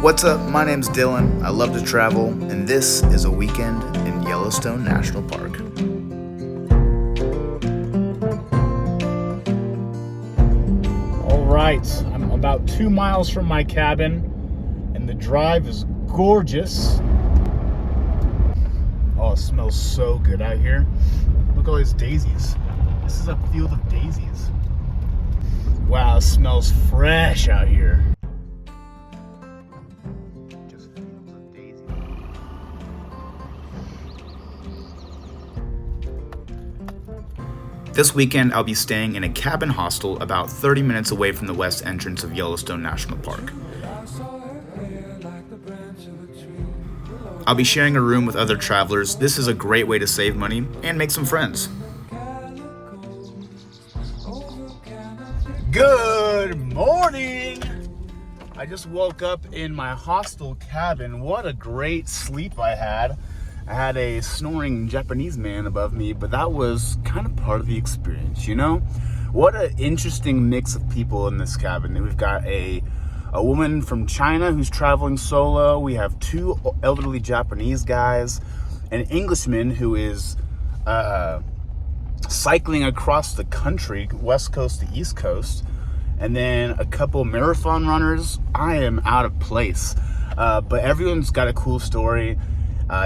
What's up? My name's Dylan. I love to travel, and this is a weekend in Yellowstone National Park. All right, I'm about 2 miles from my cabin, and the drive is gorgeous. Oh, it smells so good out here. Look at all these daisies. This is a field of daisies. Wow, it smells fresh out here. Just fields of daisies. This weekend, I'll be staying in a cabin hostel about 30 minutes away from the west entrance of Yellowstone National Park. I'll be sharing a room with other travelers. This is a great way to save money and make some friends. Good morning! I just woke up in my hostel cabin. What a great sleep I had. I had a snoring Japanese man above me, but that was kind of part of the experience, you know? What an interesting mix of people in this cabin. We've got a woman from China who's traveling solo. We have two elderly Japanese guys, an Englishman who is cycling across the country, west coast to east coast, and then a couple marathon runners. I am out of place, but everyone's got a cool story.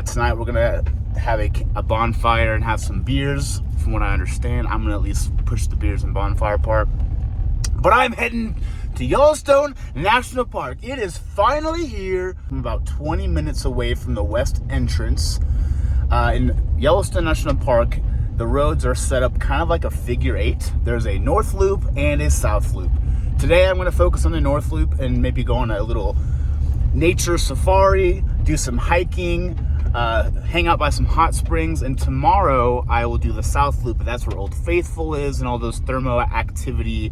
Tonight we're gonna have a bonfire and have some beers. From what I understand, I'm gonna at least push the beers and bonfire part. But I'm heading to Yellowstone National Park. It is finally here. I'm about 20 minutes away from the west entrance. In Yellowstone National Park, the roads are set up kind of like a figure eight. There's a north loop and a south loop. Today I'm going to focus on the north loop and maybe go on a little nature safari, do some hiking, hang out by some hot springs, and tomorrow I will do the south loop. That's where Old Faithful is and all those thermo activity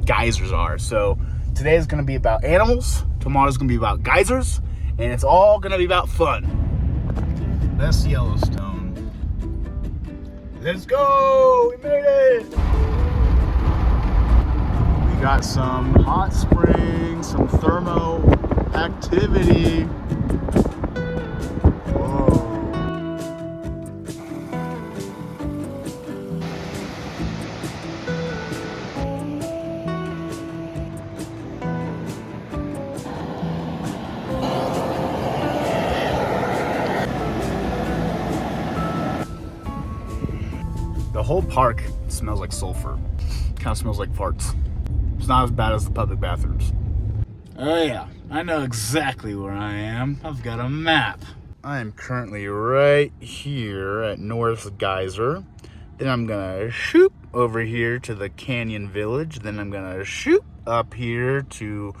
geysers are. So today is going to be about animals, tomorrow's going to be about geysers, and it's all going to be about fun. That's Yellowstone. Let's go! We made it! We got some hot springs, some thermo activity. Whoa. The whole park smells like sulfur. Kind of smells like farts. It's not as bad as the public bathrooms. Oh yeah, I know exactly where I am. I've got a map. I am currently right here at North Geyser. Then I'm gonna shoot over here to the Canyon Village. Then I'm gonna shoot up here to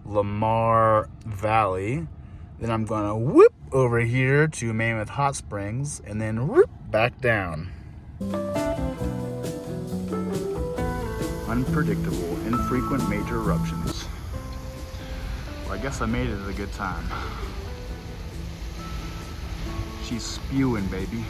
Lamar Valley. Then I'm gonna whoop over here to Mammoth Hot Springs, and then whoop back down. Unpredictable, infrequent major eruptions. Well, I guess I made it at a good time. She's spewing, baby.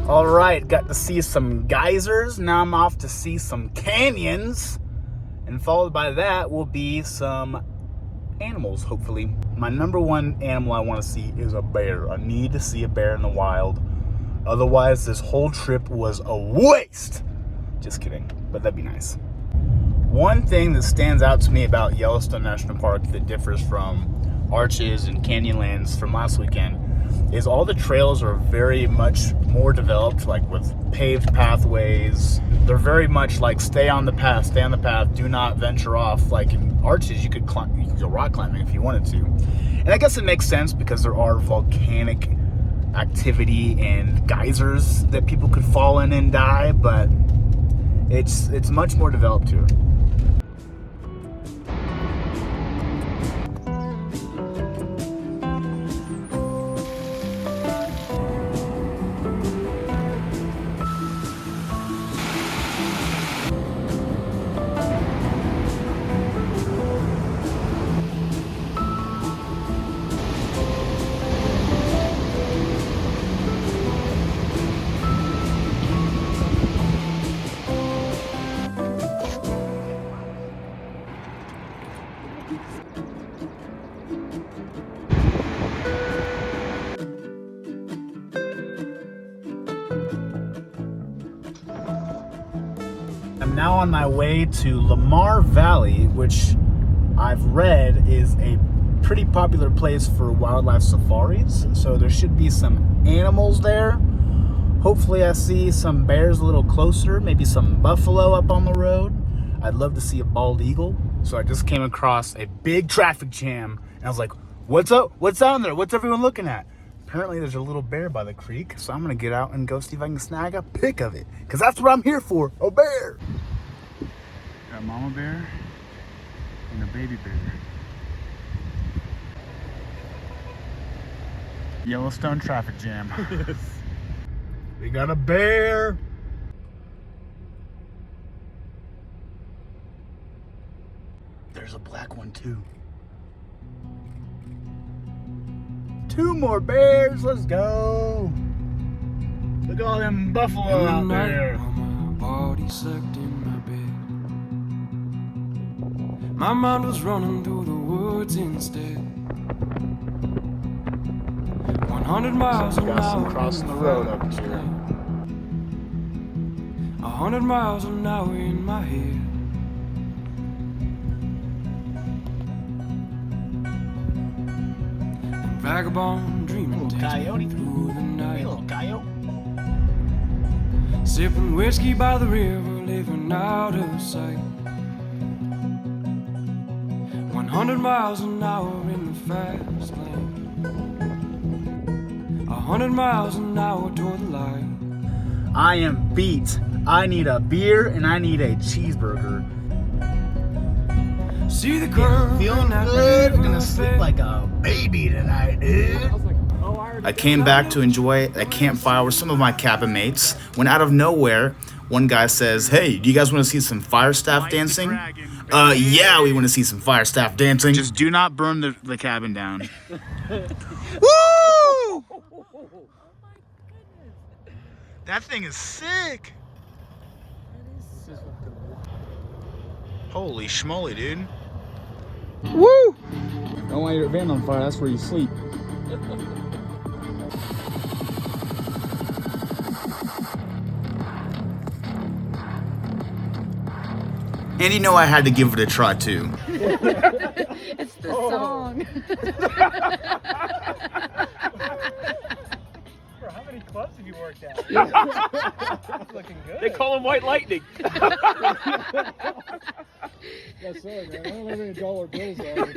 All right, got to see some geysers. Now I'm off to see some canyons. And followed by that will be some animals, hopefully. My number one animal I want to see is a bear. I need to see a bear in the wild. Otherwise, this whole trip was a waste. Just kidding, but that'd be nice. One thing that stands out to me about Yellowstone National Park that differs from Arches and Canyonlands from last weekend is all the trails are very much more developed, like with paved pathways. They're very much like stay on the path, do not venture off. Like in Arches, you could go rock climbing if you wanted to. And I guess it makes sense because there are volcanic activity and geysers that people could fall in and die, but it's much more developed here. on my way to Lamar Valley, which I've read is a pretty popular place for wildlife safaris. So there should be some animals there. Hopefully I see some bears a little closer, maybe some buffalo up on the road. I'd love to see a bald eagle. So I just came across a big traffic jam and I was like, what's up? What's down there? What's everyone looking at? Apparently there's a little bear by the creek, so I'm gonna get out and go see if I can snag a pic of it, because that's what I'm here for, a bear. Got a mama bear and a baby bear. Yellowstone traffic jam. Yes. We got a bear. There's a black one too. 2 more bears, let's go. Look at all them buffalo out there. My body sucked in my bed. My mind was running through the woods instead. 100 miles an hour crossing the road up here. 100 miles an hour in my head. Vagabond dreaming Little takes me coyote. through the night. Hey, little coyote. Sipping whiskey by the river, living out of sight. 100 miles an hour in the fast lane. 100 miles an hour toward the light. I am beat. I need a beer and I need a cheeseburger. See the curve. Feeling good. I'm gonna sleep like a baby tonight, dude. I came back to enjoy a campfire with some of my cabin mates when out of nowhere, one guy says, "Hey, do you guys want to see some fire staff dancing?" Yeah, we want to see some fire staff dancing. Just do not burn the cabin down. Woo! That thing is sick. Holy schmoly, dude. Woo! Don't light your van on fire, that's where you sleep. And you know I had to give it a try too. It's the song. How many clubs have you worked at? That's looking good. They call him White Lightning. Yes, sir, man. I don't have any dollar bills on.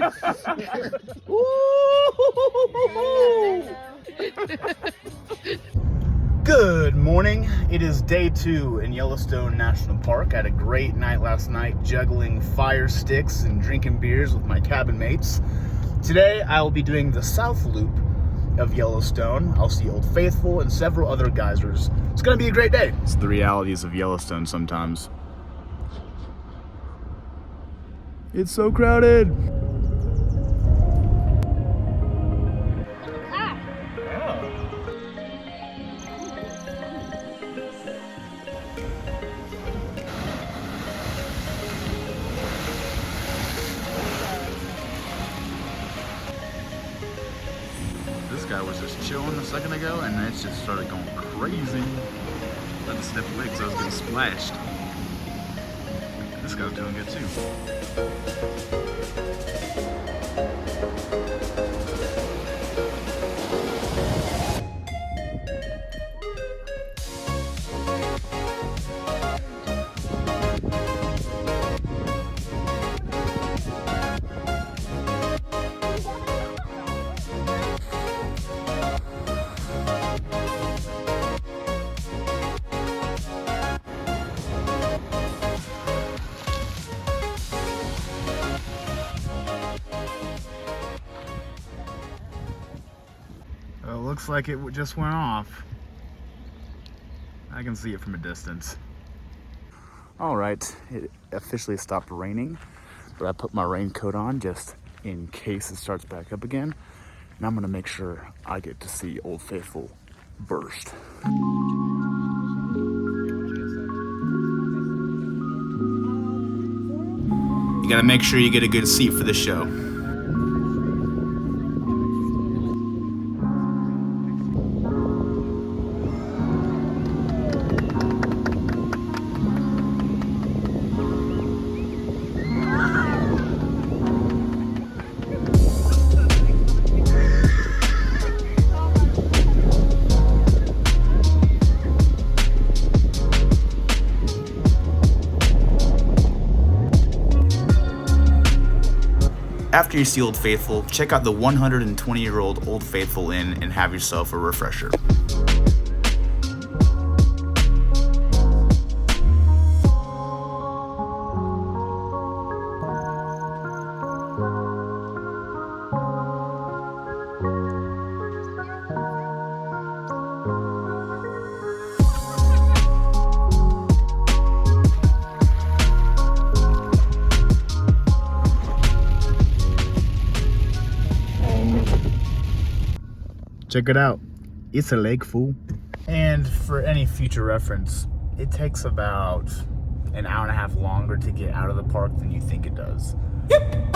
Good morning. It is day 2 in Yellowstone National Park. I had a great night last night juggling fire sticks and drinking beers with my cabin mates. Today I will be doing the South Loop of Yellowstone. I'll see Old Faithful and several other geysers. It's gonna be a great day. It's the realities of Yellowstone sometimes. It's so crowded. This guy was just chilling a second ago and then it just started going crazy. I had to step away because I was getting splashed. This guy's doing good too. Looks like it just went off. I can see it from a distance. All right, it officially stopped raining, but I put my raincoat on just in case it starts back up again. And I'm gonna make sure I get to see Old Faithful burst. You gotta make sure you get a good seat for the show. After you see Old Faithful, check out the 120-year-old Old Faithful Inn and have yourself a refresher. Check it out. It's a lake, fool. And for any future reference, it takes about an hour and a half longer to get out of the park than you think it does. Yep.